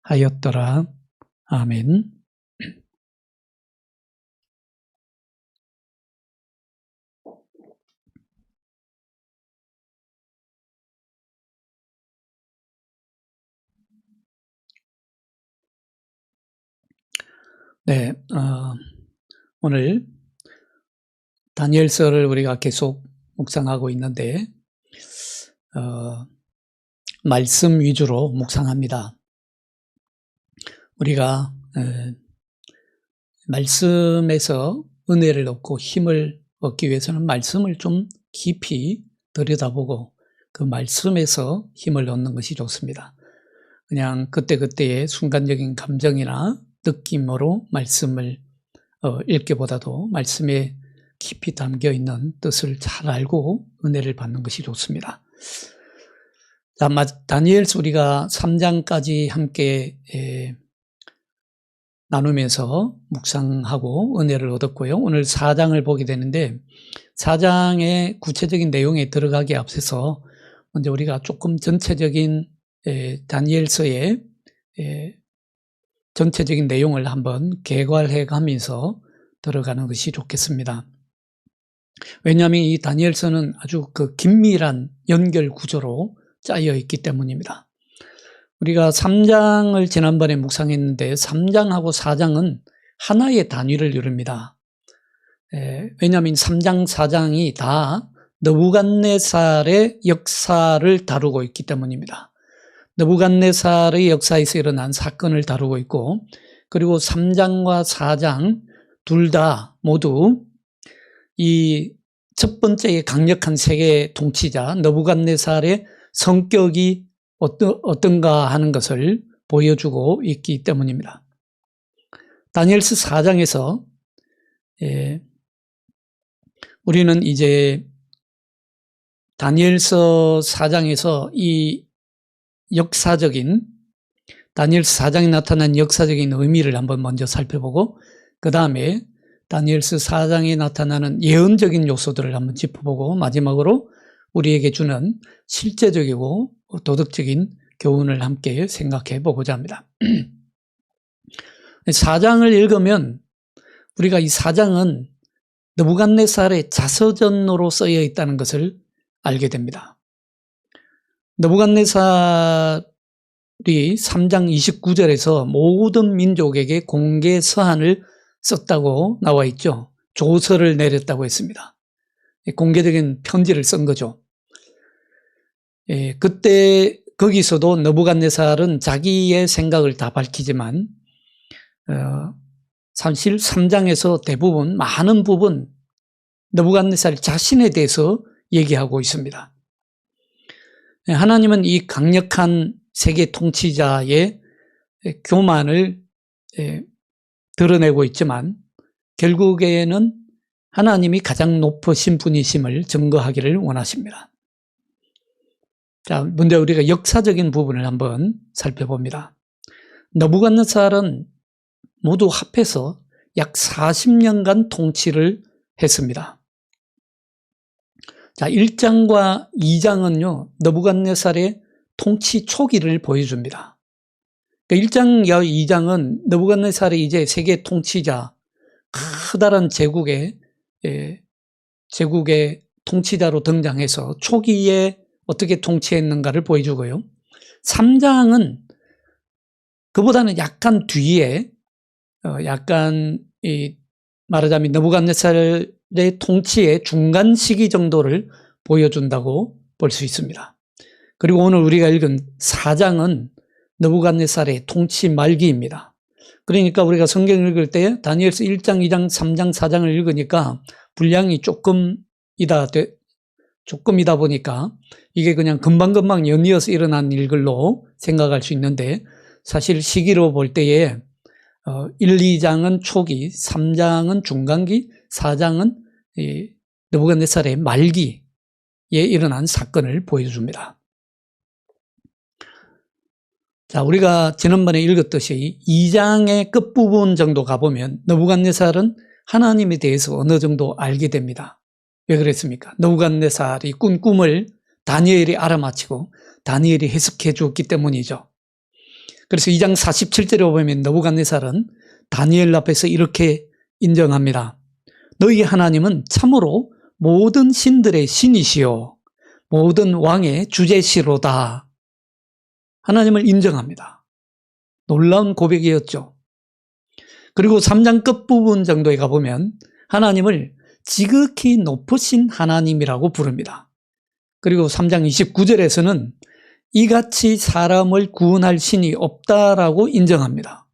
하였더라. 아멘. 네, 오늘 다니엘서를 우리가 계속 묵상하고 있는데 말씀 위주로 묵상합니다. 우리가 말씀에서 은혜를 얻고 힘을 얻기 위해서는 말씀을 좀 깊이 들여다보고 그 말씀에서 힘을 얻는 것이 좋습니다. 그냥 그때그때의 순간적인 감정이나 느낌으로 말씀을 읽기보다도 말씀에 깊이 담겨있는 뜻을 잘 알고 은혜를 받는 것이 좋습니다. 자, 다니엘서 우리가 3장까지 함께 나누면서 묵상하고 은혜를 얻었고요. 오늘 4장을 보게 되는데 4장의 구체적인 내용에 들어가기에 앞서서 먼저 우리가 조금 전체적인 다니엘서의 전체적인 내용을 한번 개괄해 가면서 들어가는 것이 좋겠습니다. 왜냐하면 이 다니엘서는 아주 긴밀한 연결 구조로 짜여 있기 때문입니다. 우리가 3장을 지난번에 묵상했는데 3장하고 4장은 하나의 단위를 이룹니다. 왜냐하면 3장, 4장이 다 느부갓네살의 역사를 다루고 있기 때문입니다. 느부갓네살의 역사에서 일어난 사건을 다루고 있고, 그리고 3장과 4장 둘 다 모두 이 첫 번째의 강력한 세계 통치자 느부갓네살의 성격이 어떤가 하는 것을 보여주고 있기 때문입니다. 다니엘서 4장에서 우리는 이제 다니엘서 4장에서 이 역사적인 다니엘서 4장에 나타난 역사적인 의미를 한번 먼저 살펴보고 그 다음에 다니엘서 4장에 나타나는 예언적인 요소들을 한번 짚어보고 마지막으로 우리에게 주는 실제적이고 도덕적인 교훈을 함께 생각해 보고자 합니다. 4장을 읽으면 우리가 이 4장은 느부갓네살의 자서전으로 쓰여 있다는 것을 알게 됩니다. 느부갓네살이 3장 29절에서 모든 민족에게 공개 서한을 썼다고 나와 있죠. 조서를 내렸다고 했습니다. 공개적인 편지를 쓴 거죠. 그때 거기서도 느부갓네살은 자기의 생각을 다 밝히지만 사실 3장에서 대부분 많은 부분 느부갓네살 자신에 대해서 얘기하고 있습니다. 하나님은 이 강력한 세계 통치자의 교만을 드러내고 있지만 결국에는 하나님이 가장 높으신 분이심을 증거하기를 원하십니다. 자, 먼저 우리가 역사적인 부분을 한번 살펴봅니다. 느부갓네살은 모두 합해서 약 40년간 통치를 했습니다. 자, 1장과 2장은요, 느부갓네살의 통치 초기를 보여줍니다. 1장과 2장은 느부갓네살이 이제 세계 통치자, 커다란 제국의 통치자로 등장해서 초기에 어떻게 통치했는가를 보여주고요. 3장은 그보다는 약간 뒤에 말하자면 느부갓네살의 통치의 중간 시기 정도를 보여준다고 볼 수 있습니다. 그리고 오늘 우리가 읽은 4장은 느부갓네살의 통치 말기입니다. 그러니까 우리가 성경을 읽을 때 다니엘서 1장, 2장, 3장, 4장을 읽으니까 분량이 조금이다 보니까 이게 그냥 금방금방 연이어서 일어난 일들로 생각할 수 있는데 사실 시기로 볼 때에 1, 2장은 초기, 3장은 중간기, 4장은 느부갓네살의 말기에 일어난 사건을 보여줍니다. 자, 우리가 지난번에 읽었듯이 2장의 끝부분 정도 가보면 느부갓네살은 하나님에 대해서 어느 정도 알게 됩니다. 왜 그랬습니까? 느부갓네살이 꾼 꿈을 다니엘이 알아맞히고 다니엘이 해석해 주었기 때문이죠. 그래서 2장 47절에 보면 느부갓네살은 다니엘 앞에서 이렇게 인정합니다. 너희 하나님은 참으로 모든 신들의 신이시요 모든 왕의 주제시로다. 하나님을 인정합니다. 놀라운 고백이었죠. 그리고 3장 끝부분 정도에 가보면 하나님을 지극히 높으신 하나님이라고 부릅니다. 그리고 3장 29절에서는 이같이 사람을 구원할 신이 없다라고 인정합니다.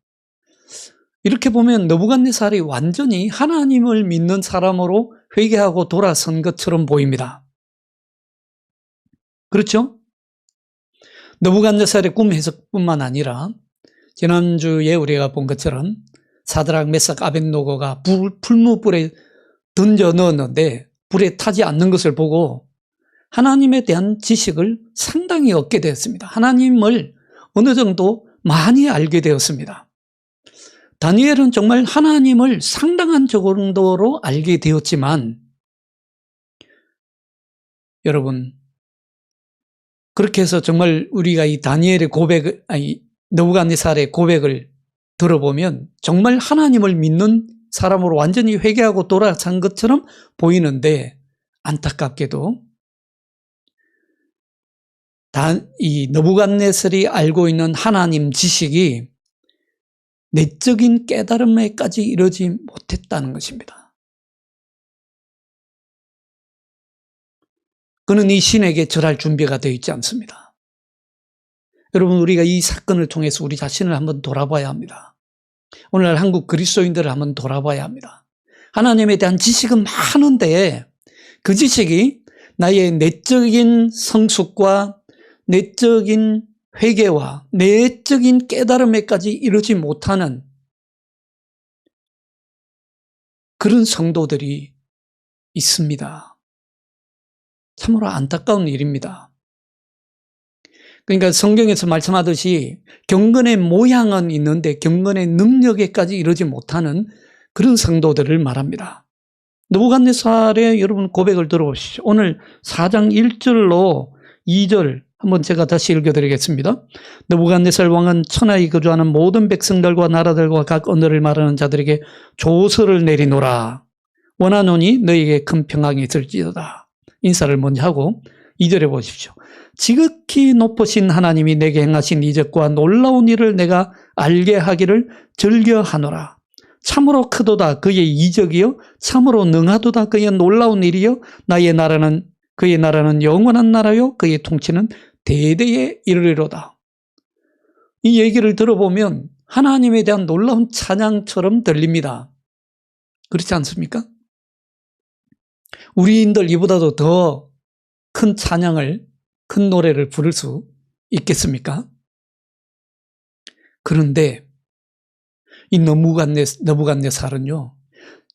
이렇게 보면 느부갓네살이 완전히 하나님을 믿는 사람으로 회개하고 돌아선 것처럼 보입니다. 그렇죠? 느부갓네살의 꿈 해석뿐만 아니라 지난주에 우리가 본 것처럼 사드락, 메삭, 아벳노고가 풀무불에 던져 넣었는데 불에 타지 않는 것을 보고 하나님에 대한 지식을 상당히 얻게 되었습니다. 하나님을 어느 정도 많이 알게 되었습니다. 다니엘은 정말 하나님을 상당한 정도로 알게 되었지만 여러분 그렇게 해서 정말 우리가 이 다니엘의 느부갓네살의 고백을 들어보면 정말 하나님을 믿는 사람으로 완전히 회개하고 돌아선 것처럼 보이는데 안타깝게도 이 느부갓네살이 알고 있는 하나님 지식이 내적인 깨달음에까지 이르지 못했다는 것입니다. 그는 이 신에게 절할 준비가 되어 있지 않습니다. 여러분 우리가 이 사건을 통해서 우리 자신을 한번 돌아봐야 합니다. 오늘날 한국 그리스도인들을 한번 돌아봐야 합니다. 하나님에 대한 지식은 많은데 그 지식이 나의 내적인 성숙과 내적인 회개와 내적인 깨달음에까지 이르지 못하는 그런 성도들이 있습니다. 참으로 안타까운 일입니다. 그러니까 성경에서 말씀하듯이 경건의 모양은 있는데 경건의 능력에까지 이르지 못하는 그런 성도들을 말합니다. 느부갓네살의 여러분 고백을 들어보시죠. 오늘 4장 1절로 2절 한번 제가 다시 읽어드리겠습니다. 느부갓네살 왕은 천하에 거주하는 모든 백성들과 나라들과 각 언어를 말하는 자들에게 조서를 내리노라. 원하노니 너희에게 큰 평강이 있을지어다. 인사를 먼저 하고 2절에 보십시오. 지극히 높으신 하나님이 내게 행하신 이적과 놀라운 일을 내가 알게 하기를 즐겨하노라. 참으로 크도다 그의 이적이요 참으로 능하도다 그의 놀라운 일이요 그의 나라는 영원한 나라요 그의 통치는 대대에 이르리로다. 이 얘기를 들어보면 하나님에 대한 놀라운 찬양처럼 들립니다. 그렇지 않습니까? 우리인들 이보다도 더 큰 찬양을 큰 노래를 부를 수 있겠습니까? 그런데 이 느부갓네살은요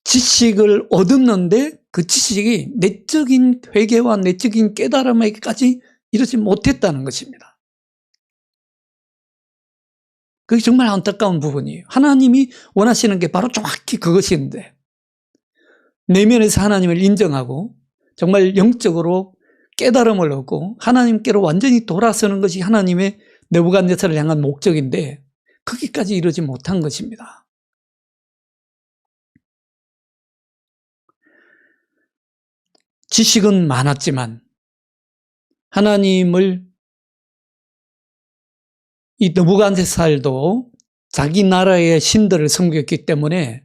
지식을 얻었는데 그 지식이 내적인 회개와 내적인 깨달음에까지 이르지 못했다는 것입니다. 그게 정말 안타까운 부분이에요. 하나님이 원하시는 게 바로 정확히 그것인데 내면에서 하나님을 인정하고 정말 영적으로 깨달음을 얻고 하나님께로 완전히 돌아서는 것이 하나님의 느부갓네살을 향한 목적인데 거기까지 이르지 못한 것입니다. 지식은 많았지만 하나님을 이 느부갓네살도 자기 나라의 신들을 섬겼기 때문에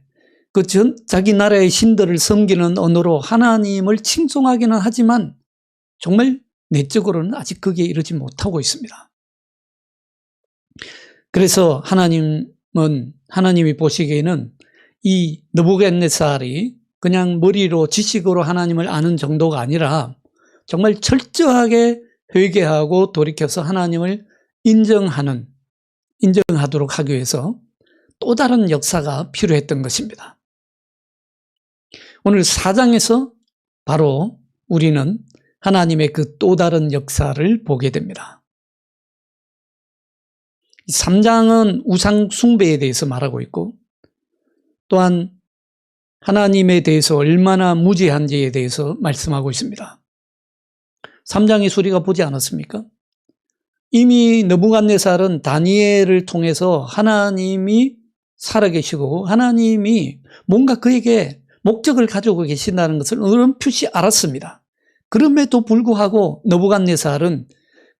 자기 나라의 신들을 섬기는 언어로 하나님을 칭송하기는 하지만 정말 내적으로는 아직 거기에 이르지 못하고 있습니다. 그래서 하나님이 보시기에는 이 느부갓네살이 그냥 머리로 지식으로 하나님을 아는 정도가 아니라 정말 철저하게 회개하고 돌이켜서 하나님을 인정하도록 하기 위해서 또 다른 역사가 필요했던 것입니다. 오늘 4장에서 바로 우리는 하나님의 그 또 다른 역사를 보게 됩니다. 3장은 우상 숭배에 대해서 말하고 있고 또한 하나님에 대해서 얼마나 무지한지에 대해서 말씀하고 있습니다. 3장에 우리가 보지 않았습니까? 이미 느부갓네살은 다니엘을 통해서 하나님이 살아계시고 하나님이 뭔가 그에게 목적을 가지고 계신다는 것을 어렴풋이 알았습니다. 그럼에도 불구하고 느부갓네살은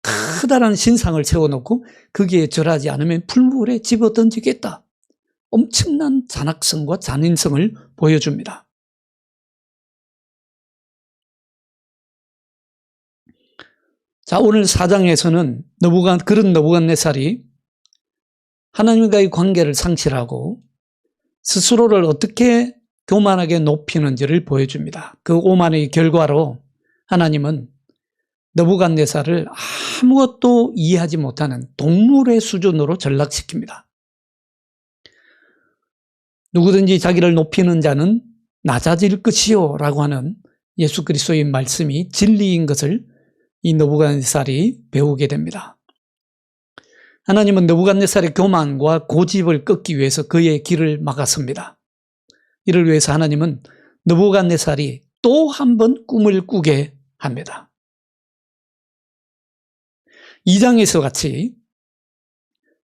커다란 신상을 세워놓고 거기에 절하지 않으면 풀물에 집어던지겠다. 엄청난 잔악성과 잔인성을 보여줍니다. 자, 오늘 4장에서는 그런 느부갓네살이 하나님과의 관계를 상실하고 스스로를 어떻게 교만하게 높이는지를 보여줍니다. 그 오만의 결과로 하나님은 느부갓네살을 아무것도 이해하지 못하는 동물의 수준으로 전락시킵니다. 누구든지 자기를 높이는 자는 낮아질 것이요 라고 하는 예수 그리스도의 말씀이 진리인 것을 이 느부갓네살이 배우게 됩니다. 하나님은 느부갓네살의 교만과 고집을 꺾기 위해서 그의 길을 막았습니다. 이를 위해서 하나님은 느부갓네살이 또 한 번 꿈을 꾸게 합니다. 2장에서 같이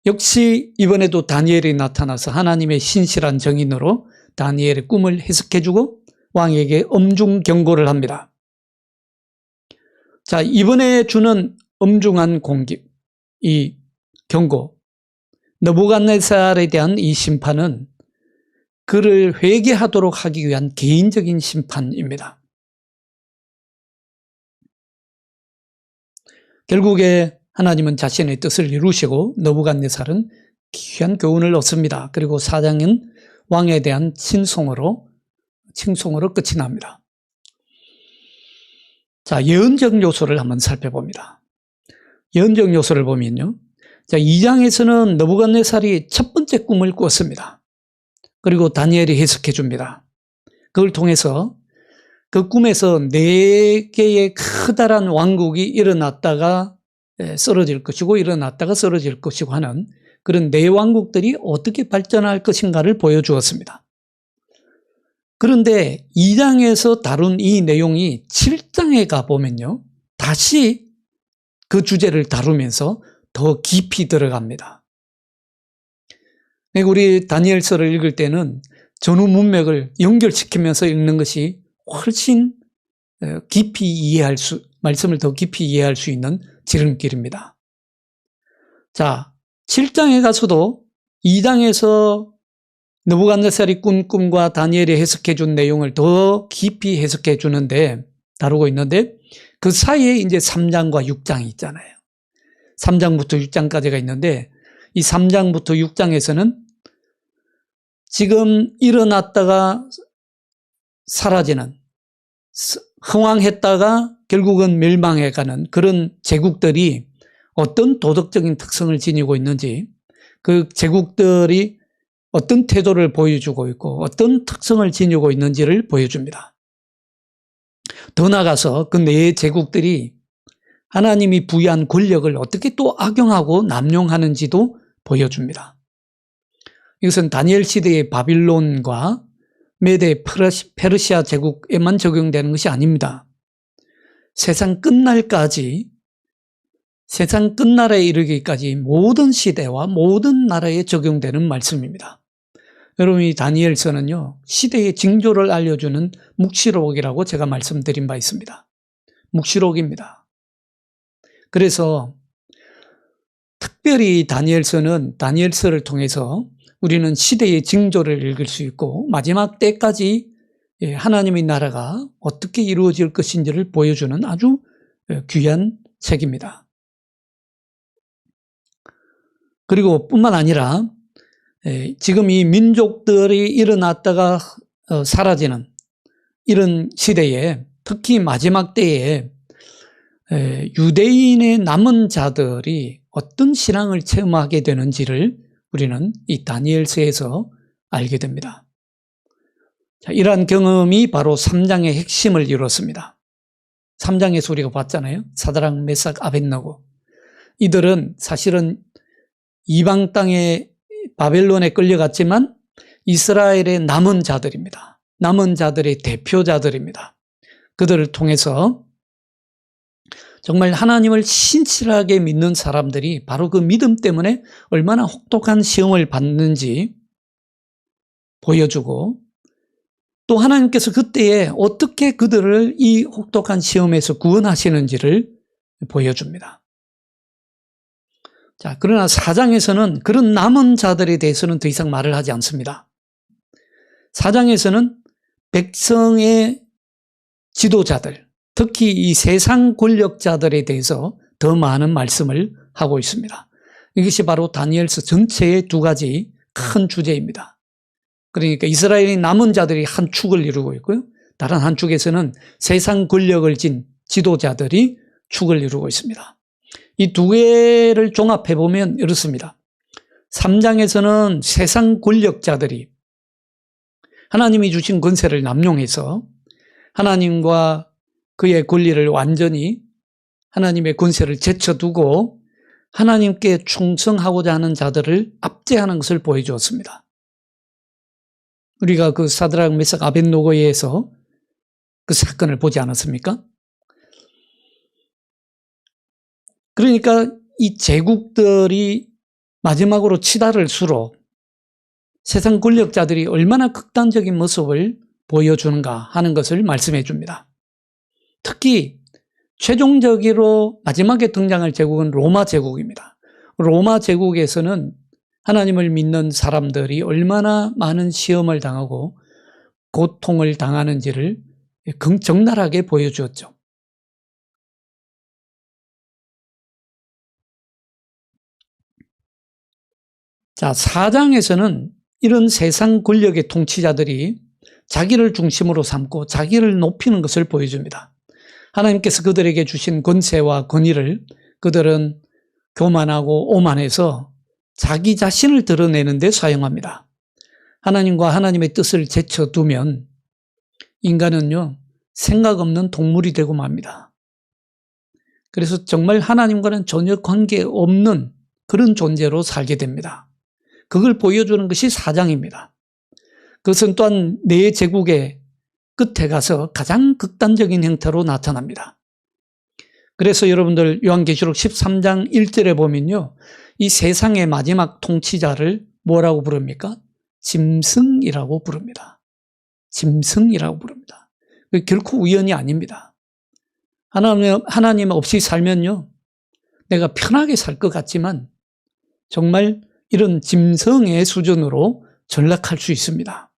역시 이번에도 다니엘이 나타나서 하나님의 신실한 정인으로 다니엘의 꿈을 해석해주고 왕에게 엄중 경고를 합니다. 자, 이번에 주는 엄중한 공기, 이 경고, 느부갓네살에 대한 이 심판은 그를 회개하도록 하기 위한 개인적인 심판입니다. 결국에 하나님은 자신의 뜻을 이루시고 느부갓네살은 귀한 교훈을 얻습니다. 그리고 4장은 왕에 대한 칭송으로 끝이 납니다. 자, 예언적 요소를 한번 살펴봅니다. 예언적 요소를 보면요. 자, 2장에서는 느부갓네살이 첫 번째 꿈을 꿨습니다. 그리고 다니엘이 해석해 줍니다. 그걸 통해서 그 꿈에서 4개의 커다란 왕국이 일어났다가 쓰러질 것이고 일어났다가 쓰러질 것이고 하는 그런 4왕국들이 어떻게 발전할 것인가를 보여주었습니다. 그런데 2장에서 다룬 이 내용이 7장에 가보면요. 다시 그 주제를 다루면서 더 깊이 들어갑니다. 우리 다니엘서를 읽을 때는 전후 문맥을 연결시키면서 읽는 것이 훨씬 깊이 말씀을 더 깊이 이해할 수 있는 지름길입니다. 자, 7장에 가서도 2장에서 느부갓네살이 꾼 꿈과 다니엘이 해석해 준 내용을 더 깊이 해석해 주는데, 다루고 있는데, 그 사이에 이제 3장과 6장이 있잖아요. 3장부터 6장까지가 있는데, 이 3장부터 6장에서는 지금 일어났다가 사라지는, 흥왕했다가 결국은 멸망해가는 그런 제국들이 어떤 도덕적인 특성을 지니고 있는지, 그 제국들이 어떤 태도를 보여주고 있고 어떤 특성을 지니고 있는지를 보여줍니다. 더 나아가서 그 4제국들이 하나님이 부여한 권력을 어떻게 또 악용하고 남용하는지도 보여줍니다. 이것은 다니엘 시대의 바빌론과 메데 페르시아 제국에만 적용되는 것이 아닙니다. 세상 끝날까지, 세상 끝날에 이르기까지 모든 시대와 모든 나라에 적용되는 말씀입니다. 여러분, 이 다니엘서는요, 시대의 징조를 알려주는 묵시록이라고 제가 말씀드린 바 있습니다. 묵시록입니다. 그래서 특별히 다니엘서는 다니엘서를 통해서 우리는 시대의 징조를 읽을 수 있고 마지막 때까지 하나님의 나라가 어떻게 이루어질 것인지를 보여주는 아주 귀한 책입니다. 그리고 뿐만 아니라 지금 이 민족들이 일어났다가 사라지는 이런 시대에, 특히 마지막 때에 유대인의 남은 자들이 어떤 신앙을 체험하게 되는지를 우리는 이 다니엘서에서 알게 됩니다. 자, 이러한 경험이 바로 3장의 핵심을 이뤘습니다. 3장에서 우리가 봤잖아요. 사드락, 메삭, 아벳느고. 이들은 사실은 이방 땅에 바벨론에 끌려갔지만 이스라엘의 남은 자들입니다. 남은 자들의 대표자들입니다. 그들을 통해서 정말 하나님을 신실하게 믿는 사람들이 바로 그 믿음 때문에 얼마나 혹독한 시험을 받는지 보여주고, 또 하나님께서 그때에 어떻게 그들을 이 혹독한 시험에서 구원하시는지를 보여줍니다. 자, 그러나 4장에서는 그런 남은 자들에 대해서는 더 이상 말을 하지 않습니다. 4장에서는 백성의 지도자들, 특히 이 세상 권력자들에 대해서 더 많은 말씀을 하고 있습니다. 이것이 바로 다니엘서 전체의 두 가지 큰 주제입니다. 그러니까 이스라엘의 남은 자들이 한 축을 이루고 있고요. 다른 한 축에서는 세상 권력을 진 지도자들이 축을 이루고 있습니다. 이 두 개를 종합해 보면 이렇습니다. 3장에서는 세상 권력자들이 하나님이 주신 권세를 남용해서 하나님과 그의 권리를 완전히 하나님의 권세를 제쳐두고 하나님께 충성하고자 하는 자들을 압제하는 것을 보여주었습니다. 우리가 그 사드락 메삭 아벳노고에 의해서 그 사건을 보지 않았습니까? 그러니까 이 제국들이 마지막으로 치달을 수록 세상 권력자들이 얼마나 극단적인 모습을 보여주는가 하는 것을 말씀해 줍니다. 특히 최종적으로 마지막에 등장할 제국은 로마 제국입니다. 로마 제국에서는 하나님을 믿는 사람들이 얼마나 많은 시험을 당하고 고통을 당하는지를 적나라하게 보여주었죠. 자, 4장에서는 이런 세상 권력의 통치자들이 자기를 중심으로 삼고 자기를 높이는 것을 보여줍니다. 하나님께서 그들에게 주신 권세와 권위를 그들은 교만하고 오만해서 자기 자신을 드러내는 데 사용합니다. 하나님과 하나님의 뜻을 제쳐두면 인간은요, 생각 없는 동물이 되고 맙니다. 그래서 정말 하나님과는 전혀 관계없는 그런 존재로 살게 됩니다. 그걸 보여주는 것이 4장입니다. 그것은 또한 네 제국의 끝에 가서 가장 극단적인 형태로 나타납니다. 그래서 여러분들 요한계시록 13장 1절에 보면요, 이 세상의 마지막 통치자를 뭐라고 부릅니까? 짐승이라고 부릅니다. 짐승이라고 부릅니다. 결코 우연이 아닙니다. 하나님 없이 살면요, 내가 편하게 살 것 같지만 정말 이런 짐승의 수준으로 전락할 수 있습니다.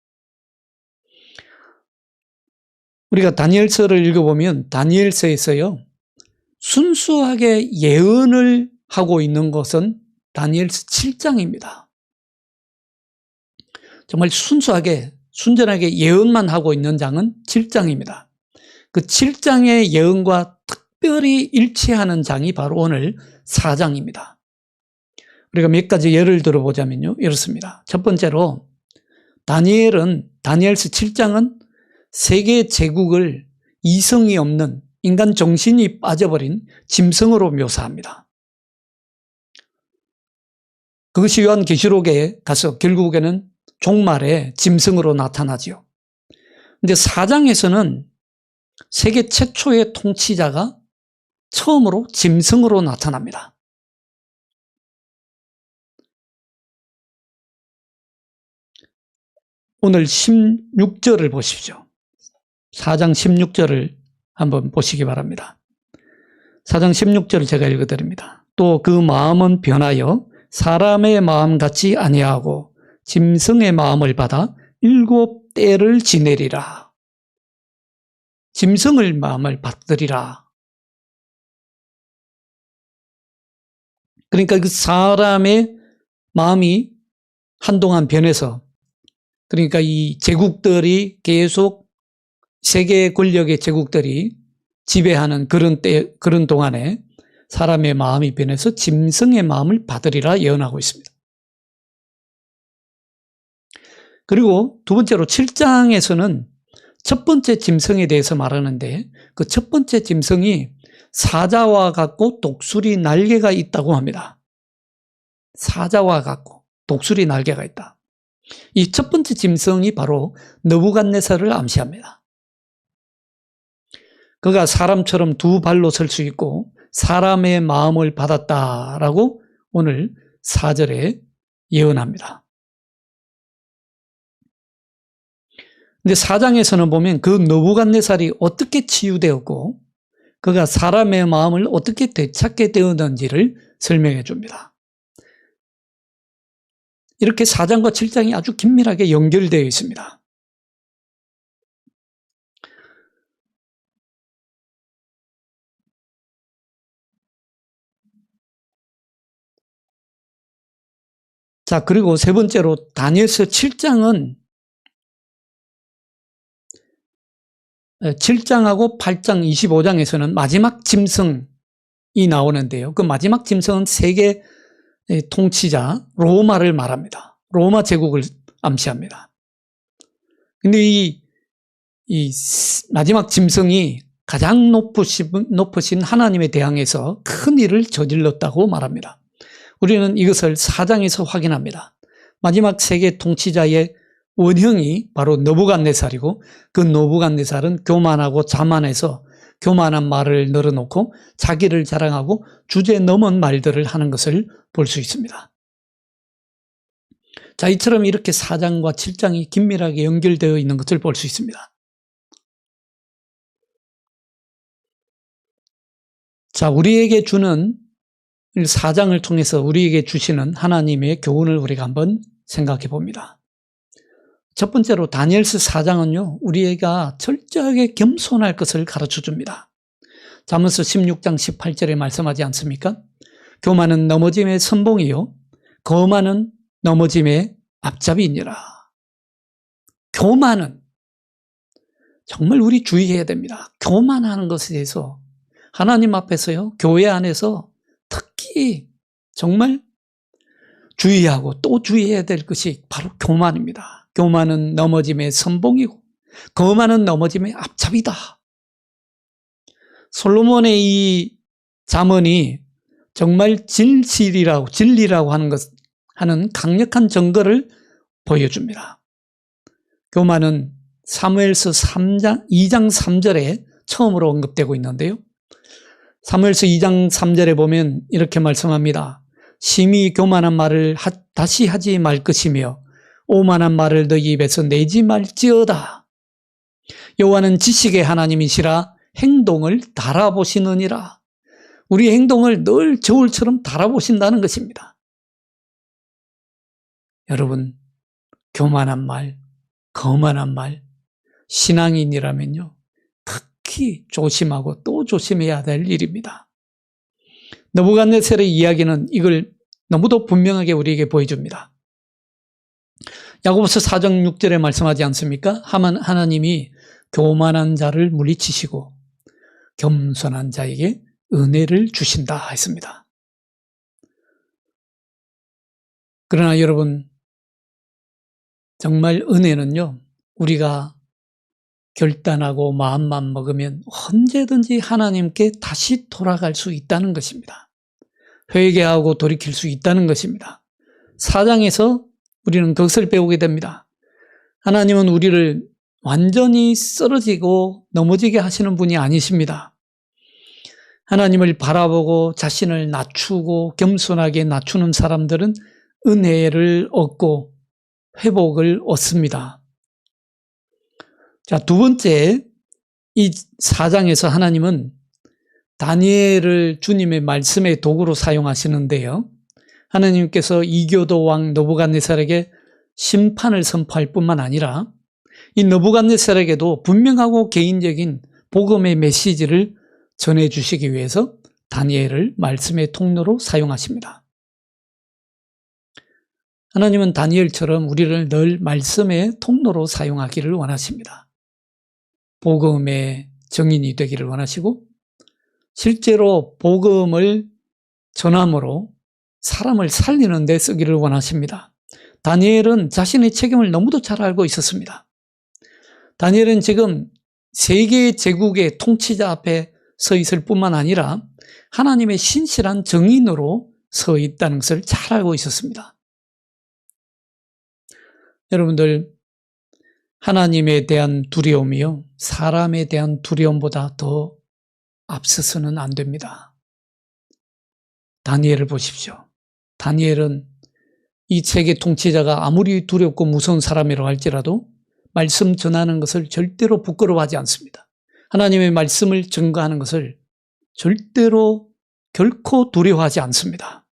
우리가 다니엘서를 읽어보면 다니엘서에서요, 순수하게 예언을 하고 있는 것은 다니엘서 7장입니다. 정말 순전하게 예언만 하고 있는 장은 7장입니다. 그 7장의 예언과 특별히 일치하는 장이 바로 오늘 4장입니다. 우리가 몇 가지 예를 들어보자면요, 이렇습니다. 첫 번째로 다니엘서 7장은 세계 제국을 이성이 없는 인간 정신이 빠져버린 짐승으로 묘사합니다. 그것이 요한계시록에 가서 결국에는 종말에 짐승으로 나타나지요. 그런데 4장에서는 세계 최초의 통치자가 처음으로 짐승으로 나타납니다. 오늘 16절을 보십시오. 4장 16절을 한번 보시기 바랍니다. 4장 16절을 제가 읽어드립니다. 또 그 마음은 변하여 사람의 마음 같지 아니하고 짐승의 마음을 받아 7때를 지내리라. 짐승의 마음을 받으리라. 그러니까 그 사람의 마음이 한동안 변해서, 그러니까 이 제국들이 계속 세계 권력의 제국들이 지배하는 그런 동안에 사람의 마음이 변해서 짐승의 마음을 받으리라 예언하고 있습니다. 그리고 두 번째로 7장에서는 첫 번째 짐승에 대해서 말하는데, 그 첫 번째 짐승이 사자와 같고 독수리 날개가 있다고 합니다. 사자와 같고 독수리 날개가 있다. 이 첫 번째 짐승이 바로 느부갓네살을 암시합니다. 그가 사람처럼 두 발로 설 수 있고 사람의 마음을 받았다라고 오늘 4절에 예언합니다. 근데 4장에서는 보면 그 느부갓네살이 어떻게 치유되었고 그가 사람의 마음을 어떻게 되찾게 되었는지를 설명해 줍니다. 이렇게 4장과 7장이 아주 긴밀하게 연결되어 있습니다. 자, 그리고 세 번째로 다니엘서 7장은 7장하고 8장 25장에서는 마지막 짐승이 나오는데요. 그 마지막 짐승은 세계 통치자 로마를 말합니다. 로마 제국을 암시합니다. 근데 이 마지막 짐승이 가장 높으신 하나님에 대항해서 큰 일을 저질렀다고 말합니다. 우리는 이것을 4장에서 확인합니다. 마지막 세계 통치자의 원형이 바로 느부갓네살이고 그 느부갓네살은 교만하고 자만해서 교만한 말을 늘어놓고 자기를 자랑하고 주제 넘은 말들을 하는 것을 볼 수 있습니다. 자, 이처럼 이렇게 4장과 7장이 긴밀하게 연결되어 있는 것을 볼 수 있습니다. 자, 우리에게 주는 4장을 통해서 우리에게 주시는 하나님의 교훈을 우리가 한번 생각해 봅니다. 첫 번째로 다니엘서 4장은요, 우리가 철저하게 겸손할 것을 가르쳐 줍니다. 잠언서 16장 18절에 말씀하지 않습니까? 교만은 넘어짐의 선봉이요 거만은 넘어짐의 앞잡이니라. 교만은 정말 우리 주의해야 됩니다. 교만하는 것에 대해서 하나님 앞에서요, 교회 안에서 특히 정말 주의하고 또 주의해야 될 것이 바로 교만입니다. 교만은 넘어짐의 선봉이고 거만은 넘어짐의 앞잡이다. 솔로몬의 이 잠언이 정말 진리라고 하는 강력한 증거를 보여줍니다. 교만은 사무엘서 2장 3절에 처음으로 언급되고 있는데요. 사무엘서 2장 3절에 보면 이렇게 말씀합니다. 심히 교만한 말을 다시 하지 말 것이며 오만한 말을 너희 입에서 내지 말지어다. 여호와는 지식의 하나님이시라 행동을 달아보시느니라. 우리의 행동을 늘 저울처럼 달아보신다는 것입니다. 여러분, 교만한 말, 거만한 말, 신앙인이라면요, 특히 조심하고 또 조심해야 될 일입니다. 느부갓네살의 이야기는 이걸 너무도 분명하게 우리에게 보여줍니다. 야고보서 4장 6절에 말씀하지 않습니까? 하나님이 교만한 자를 물리치시고 겸손한 자에게 은혜를 주신다 했습니다. 그러나 여러분, 정말 은혜는요, 우리가 결단하고 마음만 먹으면 언제든지 하나님께 다시 돌아갈 수 있다는 것입니다. 회개하고 돌이킬 수 있다는 것입니다. 4장에서 우리는 그것을 배우게 됩니다. 하나님은 우리를 완전히 쓰러지고 넘어지게 하시는 분이 아니십니다. 하나님을 바라보고 자신을 낮추고 겸손하게 낮추는 사람들은 은혜를 얻고 회복을 얻습니다. 자, 두 번째, 이 4장에서 하나님은 다니엘을 주님의 말씀의 도구로 사용하시는데요. 하나님께서 이교도 왕 느부갓네살에게 심판을 선포할 뿐만 아니라 이 느부갓네살에게도 분명하고 개인적인 복음의 메시지를 전해주시기 위해서 다니엘을 말씀의 통로로 사용하십니다. 하나님은 다니엘처럼 우리를 늘 말씀의 통로로 사용하기를 원하십니다. 복음의 증인이 되기를 원하시고 실제로 복음을 전함으로 사람을 살리는 데 쓰기를 원하십니다. 다니엘은 자신의 책임을 너무도 잘 알고 있었습니다. 다니엘은 지금 세계 제국의 통치자 앞에 서 있을 뿐만 아니라 하나님의 신실한 증인으로 서 있다는 것을 잘 알고 있었습니다. 여러분들, 하나님에 대한 두려움이요, 사람에 대한 두려움보다 더 앞서서는 안 됩니다. 다니엘을 보십시오. 다니엘은 이 세계 통치자가 아무리 두렵고 무서운 사람이라고 할지라도 말씀 전하는 것을 절대로 부끄러워하지 않습니다. 하나님의 말씀을 증거하는 것을 절대로 결코 두려워하지 않습니다.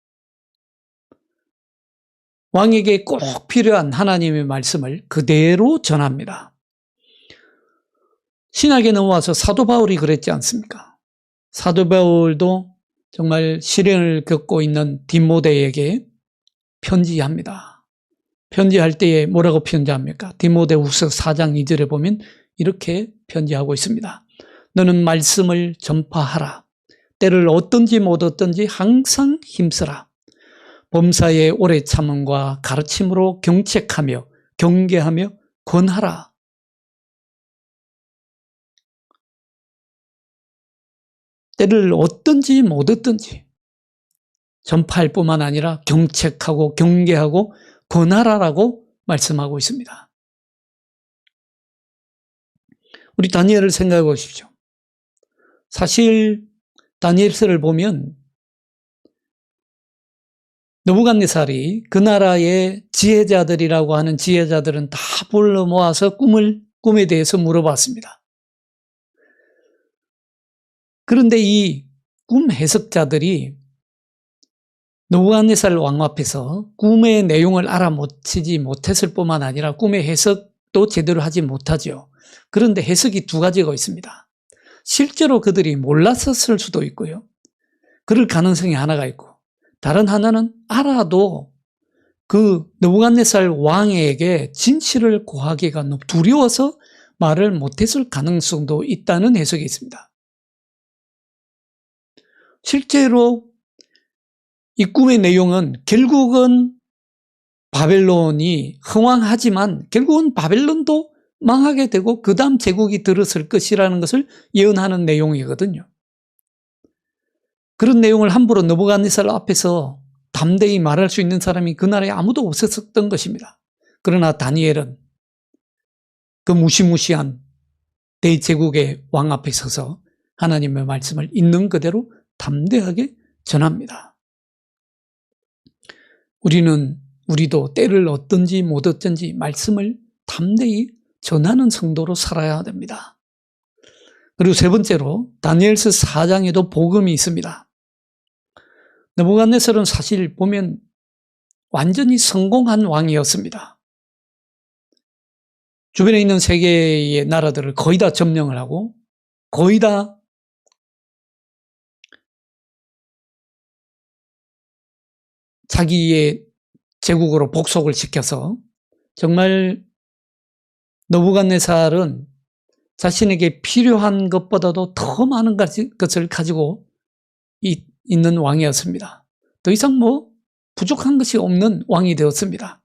왕에게 꼭 필요한 하나님의 말씀을 그대로 전합니다. 신약에 넘어와서 사도 바울이 그랬지 않습니까? 사도 바울도 정말 시련을 겪고 있는 디모데에게 편지합니다. 편지할 때에 뭐라고 편지합니까? 디모데후서 4장 2절에 보면 이렇게 편지하고 있습니다. 너는 말씀을 전파하라. 때를 얻든지 못 얻든지 항상 힘쓰라. 범사의 오래 참음과 가르침으로 경책하며 경계하며 권하라. 때를 얻든지 못 얻든지 전파할 뿐만 아니라 경책하고 경계하고 권하라라고 말씀하고 있습니다. 우리 다니엘을 생각해 보십시오. 사실 다니엘서를 보면 느부갓네살이 그 나라의 지혜자들이라고 하는 지혜자들은 다 불러 모아서 꿈에 대해서 물어봤습니다. 그런데 이 꿈 해석자들이 느부갓네살 왕 앞에서 꿈의 내용을 알아듣지 못했을 뿐만 아니라 꿈의 해석도 제대로 하지 못하죠. 그런데 해석이 두 가지가 있습니다. 실제로 그들이 몰랐었을 수도 있고요. 그럴 가능성이 하나가 있고, 다른 하나는 알아도 그 느부갓네살 왕에게 진실을 고하기가 너무 두려워서 말을 못했을 가능성도 있다는 해석이 있습니다. 실제로 이 꿈의 내용은 결국은 바벨론이 흥왕하지만 결국은 바벨론도 망하게 되고 그 다음 제국이 들었을 것이라는 것을 예언하는 내용이거든요. 그런 내용을 함부로 느부갓네살 앞에서 담대히 말할 수 있는 사람이 그 나라에 아무도 없었던 것입니다. 그러나 다니엘은 그 무시무시한 대제국의 왕 앞에 서서 하나님의 말씀을 있는 그대로 담대하게 전합니다. 우리도 때를 얻든지 못 얻든지 말씀을 담대히 전하는 성도로 살아야 됩니다. 그리고 세 번째로 다니엘서 4장에도 복음이 있습니다. 느부갓네살은 사실 보면 완전히 성공한 왕이었습니다. 주변에 있는 세계의 나라들을 거의 다 점령을 하고 거의 다 자기의 제국으로 복속을 시켜서 정말 느부갓네살은 자신에게 필요한 것보다도 더 많은 것을 가지고 있는 왕이었습니다. 더 이상 부족한 것이 없는 왕이 되었습니다.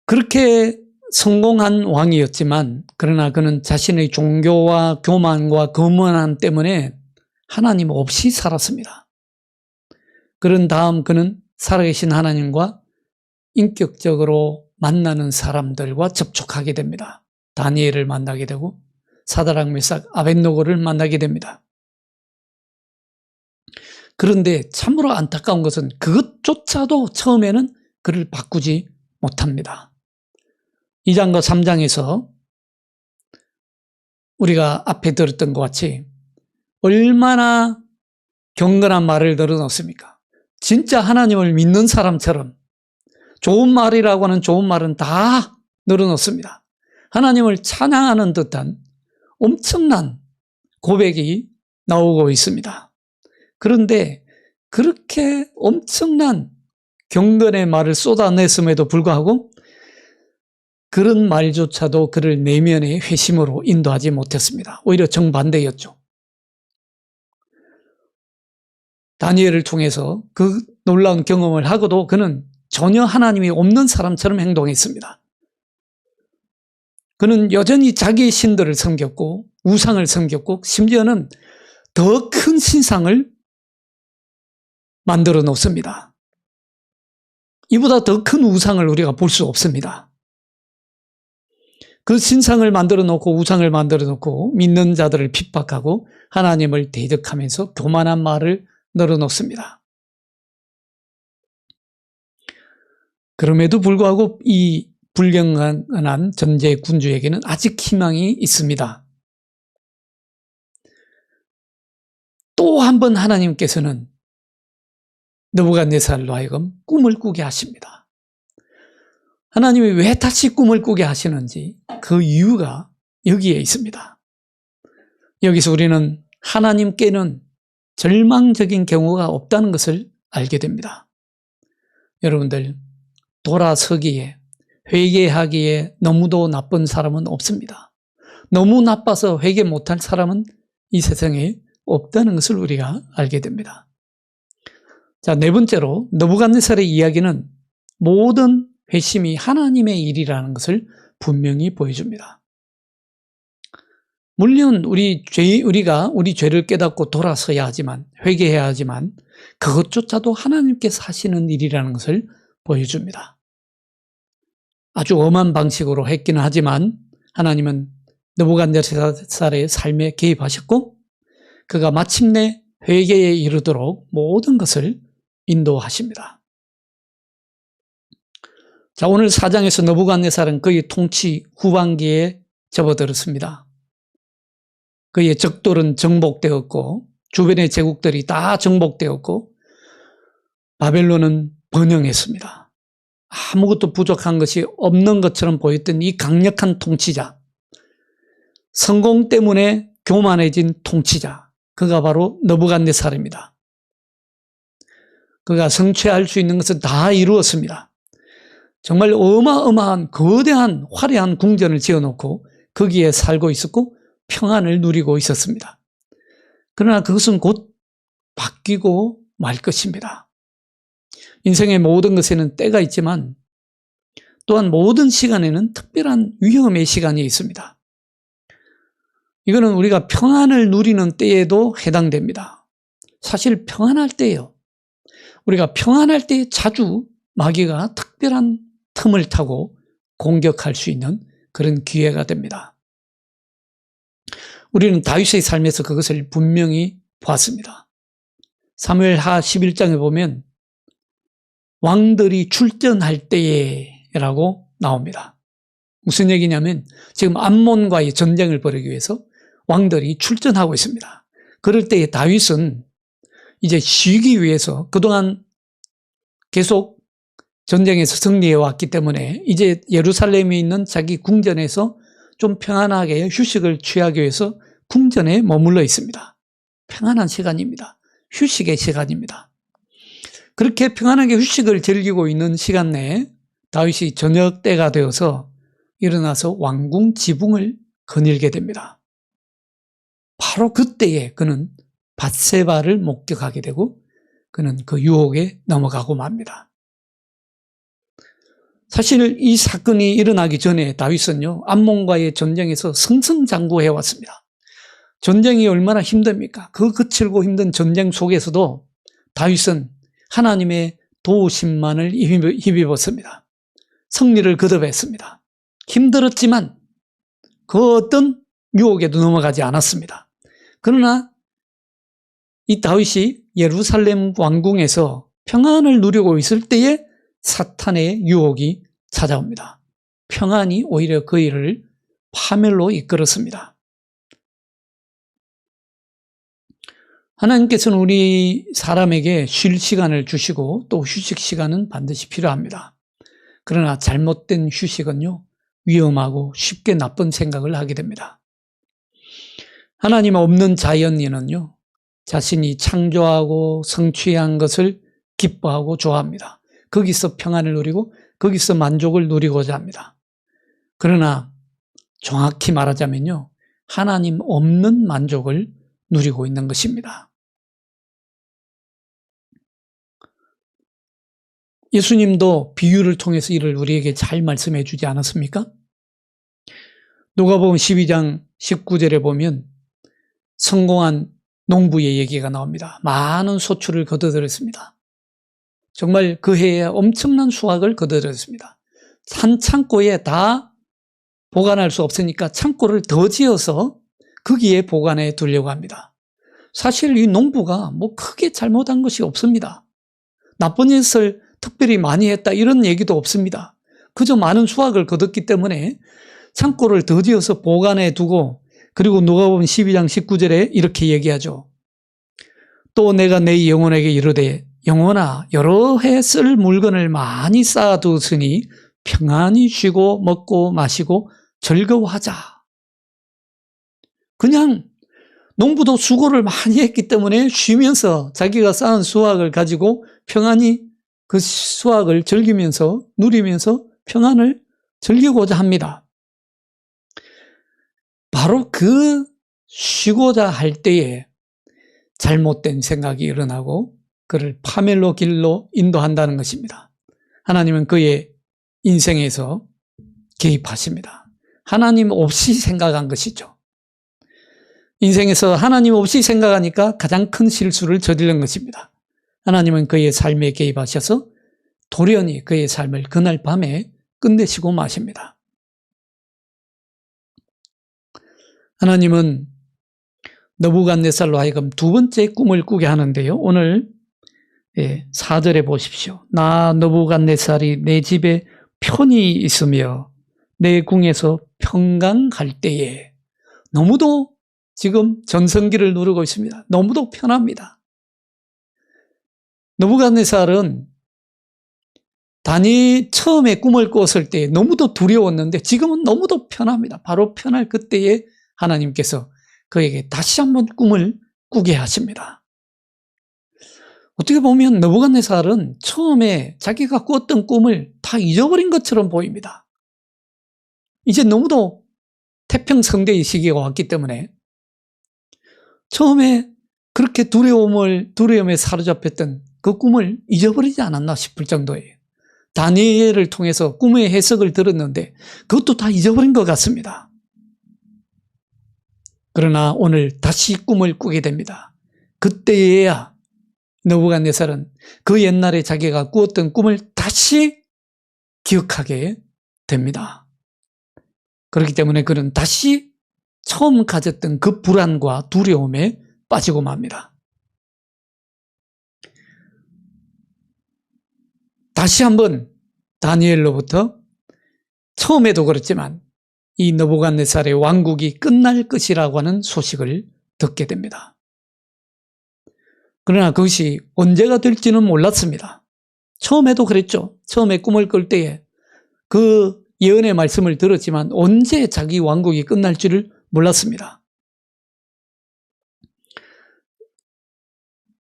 그렇게 성공한 왕이었지만 그러나 그는 자신의 종교와 교만과 거만함 때문에 하나님 없이 살았습니다. 그런 다음 그는 살아계신 하나님과 인격적으로 만나는 사람들과 접촉하게 됩니다. 다니엘을 만나게 되고 사드락 메삭 아벳노고를 만나게 됩니다. 그런데 참으로 안타까운 것은 그것조차도 처음에는 그를 바꾸지 못합니다. 2장과 3장에서 우리가 앞에 들었던 것 같이 얼마나 경건한 말을 늘어놓습니까? 진짜 하나님을 믿는 사람처럼 좋은 말이라고 하는 좋은 말은 다 늘어놓습니다. 하나님을 찬양하는 듯한 엄청난 고백이 나오고 있습니다. 그런데 그렇게 엄청난 경건의 말을 쏟아냈음에도 불구하고 그런 말조차도 그를 내면의 회심으로 인도하지 못했습니다. 오히려 정반대였죠. 다니엘을 통해서 그 놀라운 경험을 하고도 그는 전혀 하나님이 없는 사람처럼 행동했습니다. 그는 여전히 자기의 신들을 섬겼고 우상을 섬겼고 심지어는 더 큰 신상을 만들어 놓습니다. 이보다 더 큰 우상을 우리가 볼 수 없습니다. 그 신상을 만들어 놓고 우상을 만들어 놓고 믿는 자들을 핍박하고 하나님을 대적하면서 교만한 말을 늘어놓습니다. 그럼에도 불구하고 이 불경건한 전제 군주에게는 아직 희망이 있습니다. 또 한 번 하나님께서는 느부갓네살로 하여금 꿈을 꾸게 하십니다. 하나님이 왜 다시 꿈을 꾸게 하시는지 그 이유가 여기에 있습니다. 여기서 우리는 하나님께는 절망적인 경우가 없다는 것을 알게 됩니다. 여러분들, 돌아서기에, 회개하기에 너무도 나쁜 사람은 없습니다. 너무 나빠서 회개 못할 사람은 이 세상에 없다는 것을 우리가 알게 됩니다. 자, 네 번째로 느부갓네살의 이야기는 모든 회심이 하나님의 일이라는 것을 분명히 보여줍니다. 물론 우리가 우리 죄를 깨닫고 돌아서야 하지만, 회개해야 하지만 그것조차도 하나님께서 하시는 일이라는 것을 보여줍니다. 아주 엄한 방식으로 했기는 하지만 하나님은 느부갓네살의 삶에 개입하셨고 그가 마침내 회개에 이르도록 모든 것을 인도하십니다. 자, 오늘 4장에서 느부갓네살은 그의 통치 후반기에 접어들었습니다. 그의 적돌은 정복되었고 주변의 제국들이 다 정복되었고 바벨론은 번영했습니다. 아무것도 부족한 것이 없는 것처럼 보였던 이 강력한 통치자, 성공 때문에 교만해진 통치자, 그가 바로 느부갓네살입니다. 그가 성취할 수 있는 것은 다 이루었습니다. 정말 어마어마한 거대한 화려한 궁전을 지어놓고 거기에 살고 있었고 평안을 누리고 있었습니다. 그러나 그것은 곧 바뀌고 말 것입니다. 인생의 모든 것에는 때가 있지만 또한 모든 시간에는 특별한 위험의 시간이 있습니다. 이거는 우리가 평안을 누리는 때에도 해당됩니다. 사실 평안할 때예요. 우리가 평안할 때 자주 마귀가 특별한 틈을 타고 공격할 수 있는 그런 기회가 됩니다. 우리는 다윗의 삶에서 그것을 분명히 보았습니다. 사무엘하 11장에 보면 왕들이 출전할 때에라고 나옵니다. 무슨 얘기냐면 지금 암몬과의 전쟁을 벌이기 위해서 왕들이 출전하고 있습니다. 그럴 때에 다윗은 이제 쉬기 위해서 그동안 계속 전쟁에서 승리해 왔기 때문에 이제 예루살렘에 있는 자기 궁전에서 좀 평안하게 휴식을 취하기 위해서 궁전에 머물러 있습니다. 평안한 시간입니다. 휴식의 시간입니다. 그렇게 평안하게 휴식을 즐기고 있는 시간 내에 다윗이 저녁 때가 되어서 일어나서 왕궁 지붕을 거닐게 됩니다. 바로 그때에 그는 밧세바를 목격하게 되고 그는 그 유혹에 넘어가고 맙니다. 사실 이 사건이 일어나기 전에 다윗은요, 암몬과의 전쟁에서 승승장구해 왔습니다. 전쟁이 얼마나 힘듭니까? 그 거칠고 힘든 전쟁 속에서도 다윗은 하나님의 도우심만을 힘입었습니다. 승리를 거듭했습니다. 힘들었지만 그 어떤 유혹에도 넘어가지 않았습니다. 그러나 이 다윗이 예루살렘 왕궁에서 평안을 누리고 있을 때에 사탄의 유혹이 찾아옵니다. 평안이 오히려 그 일을 파멸로 이끌었습니다. 하나님께서는 우리 사람에게 쉴 시간을 주시고 또 휴식 시간은 반드시 필요합니다. 그러나 잘못된 휴식은요, 위험하고 쉽게 나쁜 생각을 하게 됩니다. 하나님 없는 자연인은요, 자신이 창조하고 성취한 것을 기뻐하고 좋아합니다. 거기서 평안을 누리고 거기서 만족을 누리고자 합니다. 그러나 정확히 말하자면요, 하나님 없는 만족을 누리고 있는 것입니다. 예수님도 비유를 통해서 이를 우리에게 잘 말씀해 주지 않았습니까? 누가복음 12장 19절에 보면 성공한 농부의 얘기가 나옵니다. 많은 소출을 거둬들였습니다. 정말 그 해에 엄청난 수확을 거둬들였습니다. 한 창고에 다 보관할 수 없으니까 창고를 더 지어서 거기에 보관해 두려고 합니다. 사실 이 농부가 뭐 크게 잘못한 것이 없습니다. 나쁜 짓을 특별히 많이 했다 이런 얘기도 없습니다. 그저 많은 수확을 거뒀기 때문에 창고를 더 지어서 보관해 두고, 그리고 누가복음 12장 19절에 이렇게 얘기하죠. 또 내가 내 영혼에게 이르되 영혼아 여러 해 쓸 물건을 많이 쌓아두으니 평안히 쉬고 먹고 마시고 즐거워하자. 그냥 농부도 수고를 많이 했기 때문에 쉬면서 자기가 쌓은 수확을 가지고 평안히 그 수확을 즐기면서 누리면서 평안을 즐기고자 합니다. 바로 그 쉬고자 할 때에 잘못된 생각이 일어나고 그를 파멸로 길로 인도한다는 것입니다. 하나님은 그의 인생에서 개입하십니다. 하나님 없이 생각한 것이죠. 인생에서 하나님 없이 생각하니까 가장 큰 실수를 저지른 것입니다. 하나님은 그의 삶에 개입하셔서 돌연히 그의 삶을 그날 밤에 끝내시고 마십니다. 하나님은 느부갓네살로 하여금 두 번째 꿈을 꾸게 하는데요. 오늘 4절에 보십시오. 나 느부갓네살이 내 집에 편히 있으며 내 궁에서 평강할 때에. 너무도 지금 전성기를 누르고 있습니다. 너무도 편합니다. 느부갓네살은 처음에 꿈을 꿨을 때 너무도 두려웠는데 지금은 너무도 편합니다. 바로 편할 그때에 하나님께서 그에게 다시 한번 꿈을 꾸게 하십니다. 어떻게 보면 느부갓네살은 처음에 자기가 꿨던 꿈을 다 잊어버린 것처럼 보입니다. 이제 너무도 태평성대의 시기가 왔기 때문에 처음에 그렇게 두려움에 사로잡혔던 그 꿈을 잊어버리지 않았나 싶을 정도예요. 다니엘을 통해서 꿈의 해석을 들었는데 그것도 다 잊어버린 것 같습니다. 그러나 오늘 다시 꿈을 꾸게 됩니다. 그때에야 느부갓네살은 그 옛날에 자기가 꾸었던 꿈을 다시 기억하게 됩니다. 그렇기 때문에 그는 다시 처음 가졌던 그 불안과 두려움에 빠지고 맙니다. 다시 한번 다니엘로부터 처음에도 그렇지만 이 느부갓네살의 왕국이 끝날 것이라고 하는 소식을 듣게 됩니다. 그러나 그것이 언제가 될지는 몰랐습니다. 처음에도 그랬죠. 처음에 꿈을 꿀 때에 그 예언의 말씀을 들었지만 언제 자기 왕국이 끝날지를 몰랐습니다.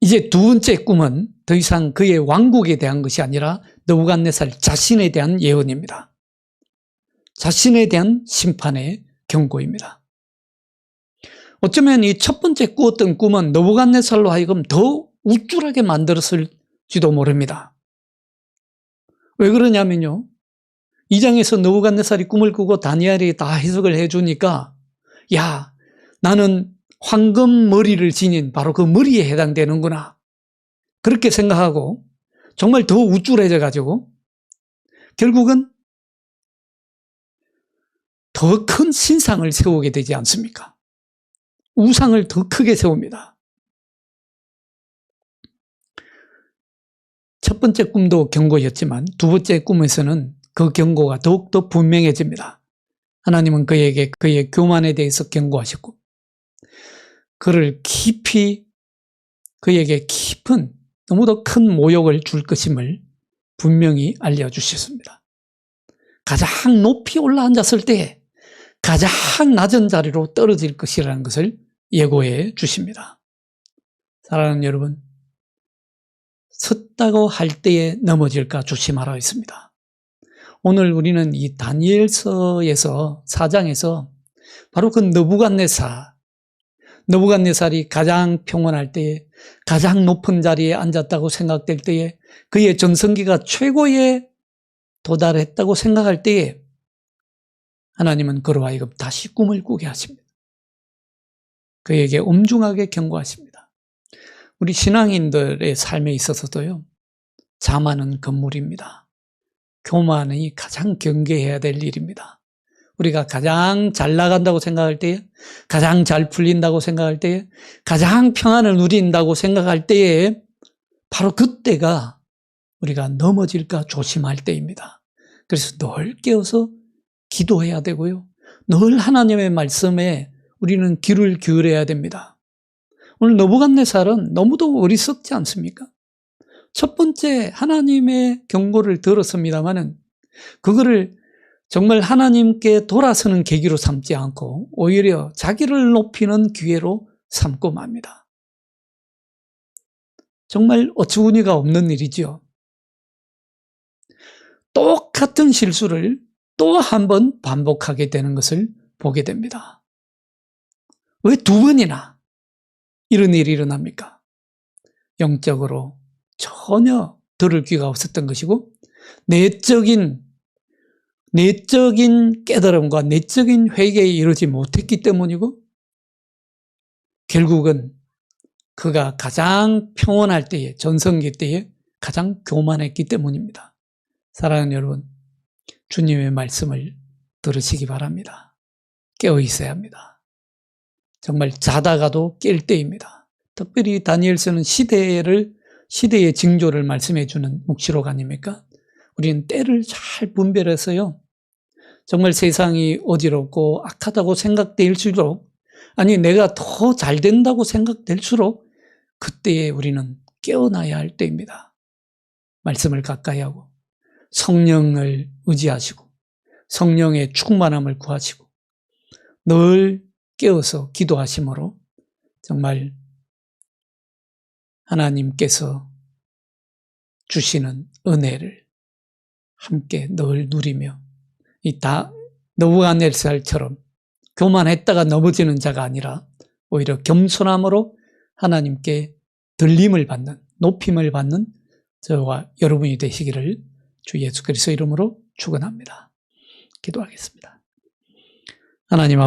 이제 두 번째 꿈은 더 이상 그의 왕국에 대한 것이 아니라 느부갓네살 자신에 대한 예언입니다. 자신에 대한 심판의 경고입니다. 어쩌면 이 첫 번째 꾸었던 꿈은 느부갓네살로 하여금 더 우쭐하게 만들었을지도 모릅니다. 왜 그러냐면요, 2장에서 느부갓네살이 꿈을 꾸고 다니엘이 다 해석을 해주니까 야, 나는 황금 머리를 지닌 바로 그 머리에 해당되는구나, 그렇게 생각하고 정말 더 우쭐해져 가지고 결국은 더 큰 신상을 세우게 되지 않습니까? 우상을 더 크게 세웁니다. 첫 번째 꿈도 경고였지만 두 번째 꿈에서는 그 경고가 더욱더 분명해집니다. 하나님은 그에게 그의 교만에 대해서 경고하셨고 그를 그에게 깊은 너무도 큰 모욕을 줄 것임을 분명히 알려주셨습니다. 가장 높이 올라앉았을 때 가장 낮은 자리로 떨어질 것이라는 것을 예고해 주십니다. 사랑하는 여러분, 섰다고 할 때에 넘어질까 조심하라 했습니다. 오늘 우리는 이 다니엘서에서 4장에서 바로 그 느부갓네살이 가장 평온할 때에, 가장 높은 자리에 앉았다고 생각될 때에, 그의 전성기가 최고에 도달했다고 생각할 때에 하나님은 그로 하여금 다시 꿈을 꾸게 하십니다. 그에게 엄중하게 경고하십니다. 우리 신앙인들의 삶에 있어서도요, 자만은 금물입니다. 교만이 가장 경계해야 될 일입니다. 우리가 가장 잘 나간다고 생각할 때에, 가장 잘 풀린다고 생각할 때에, 가장 평안을 누린다고 생각할 때에 바로 그때가 우리가 넘어질까 조심할 때입니다. 그래서 늘 깨어서 기도해야 되고요. 늘 하나님의 말씀에 우리는 귀를 기울여야 됩니다. 오늘 느부갓네살은 너무도 어리석지 않습니까? 첫 번째 하나님의 경고를 들었습니다마는 그거를 정말 하나님께 돌아서는 계기로 삼지 않고 오히려 자기를 높이는 기회로 삼고 맙니다. 정말 어처구니가 없는 일이지요. 똑같은 실수를 또 한 번 반복하게 되는 것을 보게 됩니다. 왜 두 번이나 이런 일이 일어납니까? 영적으로 전혀 들을 귀가 없었던 것이고 내적인 깨달음과 내적인 회개에 이르지 못했기 때문이고 결국은 그가 가장 평온할 때에, 전성기 때에 가장 교만했기 때문입니다. 사랑하는 여러분, 주님의 말씀을 들으시기 바랍니다. 깨어 있어야 합니다. 정말 자다가도 깰 때입니다. 특별히 다니엘서는 시대의 징조를 말씀해 주는 묵시록 아닙니까? 우리는 때를 잘 분별해서요. 정말 세상이 어지럽고 악하다고 생각될수록, 아니 내가 더 잘 된다고 생각될수록 그때에 우리는 깨어나야 할 때입니다. 말씀을 가까이 하고 성령을 의지하시고 성령의 충만함을 구하시고 늘 깨어서 기도하심으로 정말 하나님께서 주시는 은혜를 함께 늘 누리며 느부갓네살처럼 교만했다가 넘어지는 자가 아니라 오히려 겸손함으로 하나님께 들림을 받는, 높임을 받는 저와 여러분이 되시기를 주 예수 그리스도 이름으로 축원합니다. 기도하겠습니다. 하나님